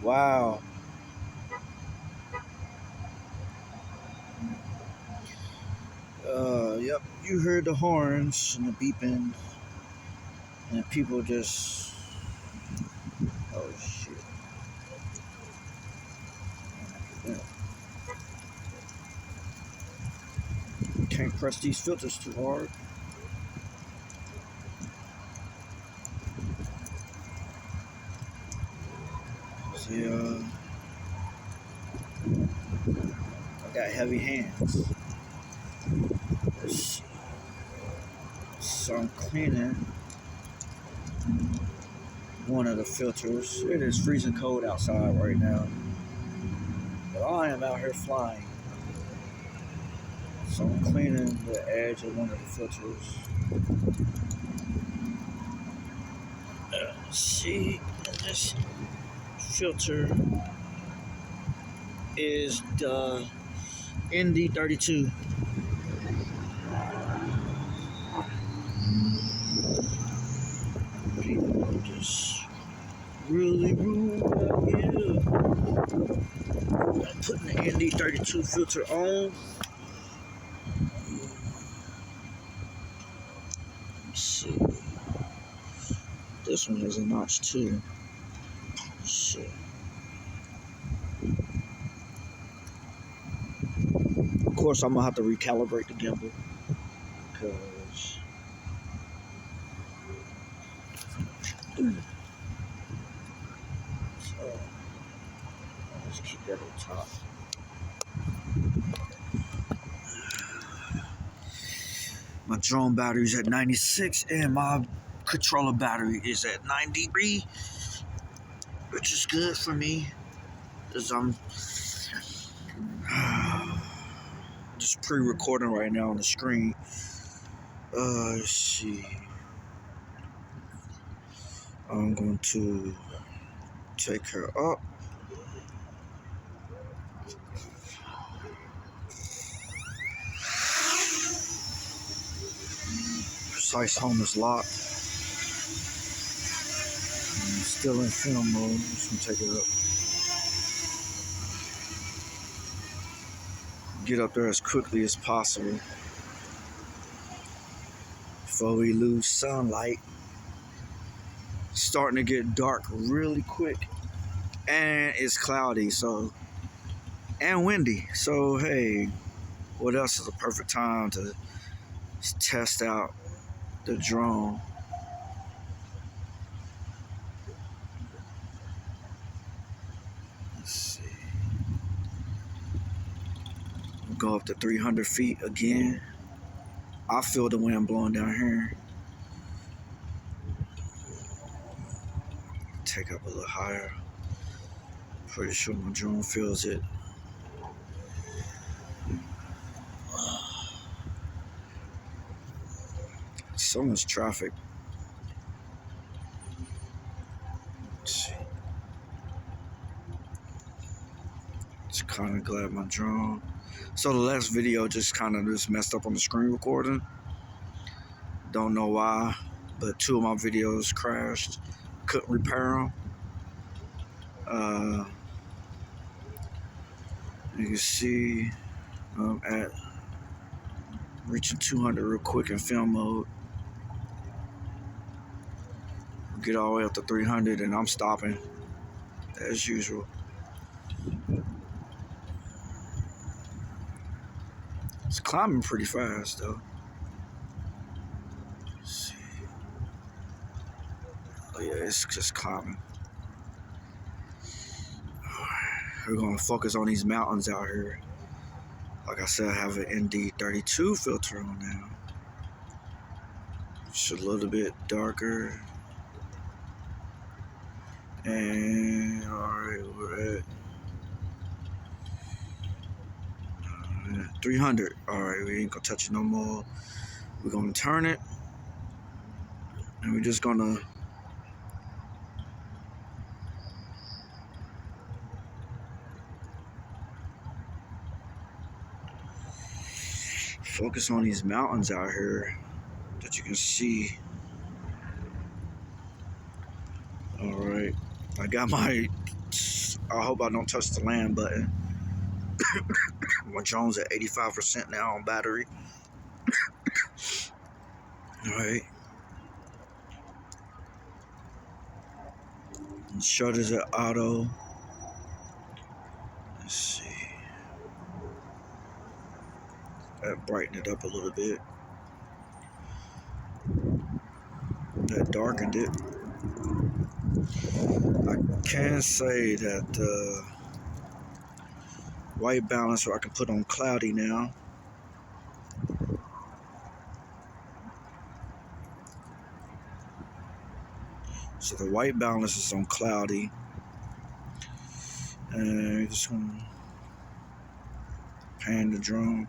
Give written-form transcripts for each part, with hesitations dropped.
Wow. Yep, you heard the horns and the beeping, and people just. Oh shit. Yeah. Can't press these filters too hard. See, I got heavy hands. Let's see. So I'm cleaning one of the filters. It is freezing cold outside right now, but I am out here flying. So I'm cleaning the edge of one of the filters. See, this filter is the ND32. People just really rude out here. I'm putting the ND32 filter on. Let's see. This one is a notch too. Shit. Of course, I'm gonna have to recalibrate the gimbal because. So, let's keep that on top. My drone battery's at 96 and my controller battery is at 93, which is good for me because I'm just pre-recording right now on the screen. Let's see. I'm going to take her up. Precise home is locked. I'm still in film mode. I'm just going to take it up. Get up there as quickly as possible before we lose sunlight. It's starting to get dark really quick, and it's cloudy, so and windy. So hey, what else is a perfect time to test out the drone? Let's see. Go up to 300 feet again. I feel the wind blowing down here. Take up a little higher. Pretty sure my drone feels it. So much traffic. Let's see. Just kind of glad my drone. So the last video just kind of messed up on the screen recording. Don't know why, but 2 of my videos crashed. Couldn't repair them. You can see I'm at reaching 200 real quick in film mode. Get all the way up to 300 and I'm stopping as usual. It's climbing pretty fast though. Let's see. Oh yeah, it's just climbing. We're gonna focus on these mountains out here. Like I said, I have an ND32 filter on now. It's a little bit darker. And alright, we're at 300. Alright, we ain't gonna touch it no more. We're gonna turn it. And we're just gonna focus on these mountains out here that you can see. Alright. I got my, I hope I don't touch the land button. My drone's at 85% now on battery. Alright. Shutters at auto. Let's see. That brightened it up a little bit. That darkened it. I can say that the white balancer I can put on cloudy now. So the white balance is on cloudy. And just gonna pan the drone.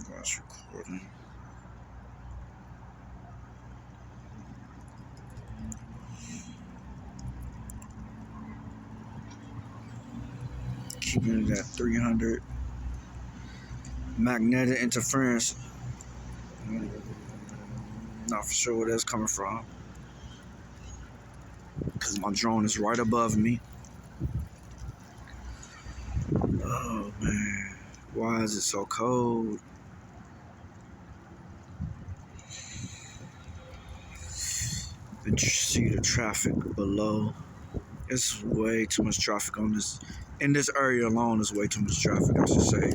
That's recording. Keeping it at 300. Magnetic interference. Not for sure where that's coming from, because my drone is right above me. Oh man, why is it so cold? You see the traffic below. It's way too much traffic on this. In this area alone, there's way too much traffic, I should say.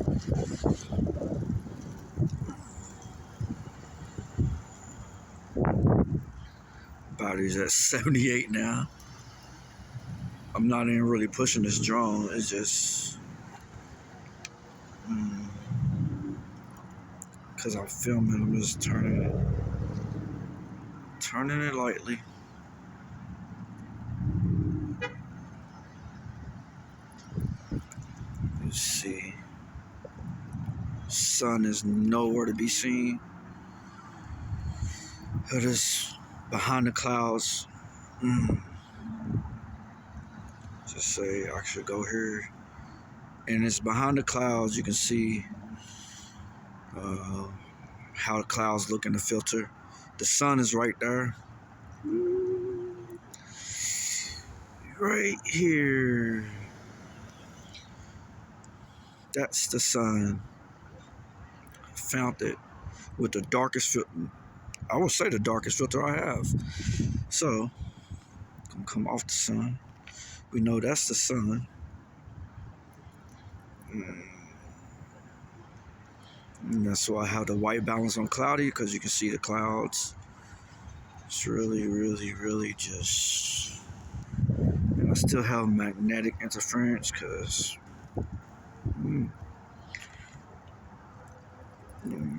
Battery's at 78 now. I'm not even really pushing this drone. It's just because I'm filming. I'm just turning it lightly. Let's see. Sun is nowhere to be seen. It is behind the clouds. Just say I should go here, and it's behind the clouds. You can see how the clouds look in the filter. The sun is right there, right here. That's the sun. Found it with the darkest filter. I would say the darkest filter I have. So, gonna come off the sun. We know that's the sun. And that's why I have the white balance on cloudy, because you can see the clouds. It's really just. And I still have magnetic interference because.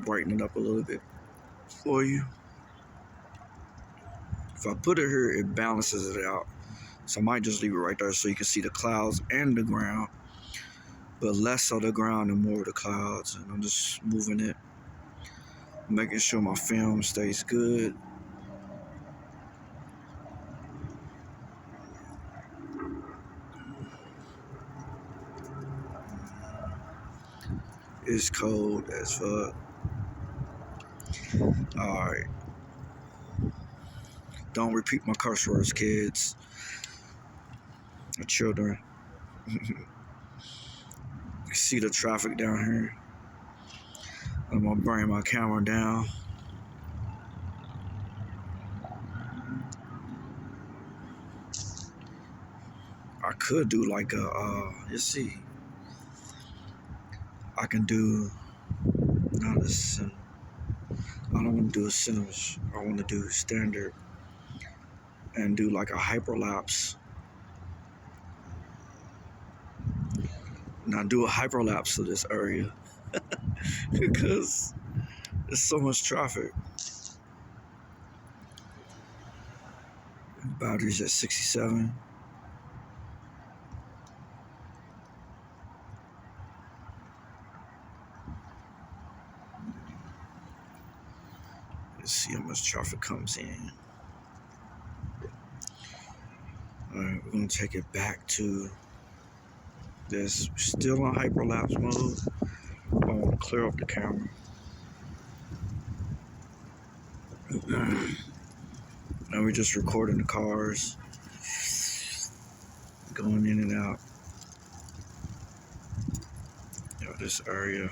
Brighten it up a little bit for you. If I put it here, it balances it out. So I might just leave it right there so you can see the clouds and the ground, but less of the ground and more of the clouds. And I'm just moving it, making sure my film stays good. It's cold as fuck. Alright. Don't repeat my curse words, kids or children. You see the traffic down here. I'm gonna bring my camera down. I could do like a, let's see. I can do, not a cinema. I don't want to do a cinema. I want to do standard and do like a hyperlapse. Now do a hyperlapse of this area because there's so much traffic. Battery's at 67. Let's see how much traffic comes in. Alright, we're gonna take it back to this. Still on hyperlapse mode. I want to clear up the camera. Now we're just recording the cars going in and out of this area.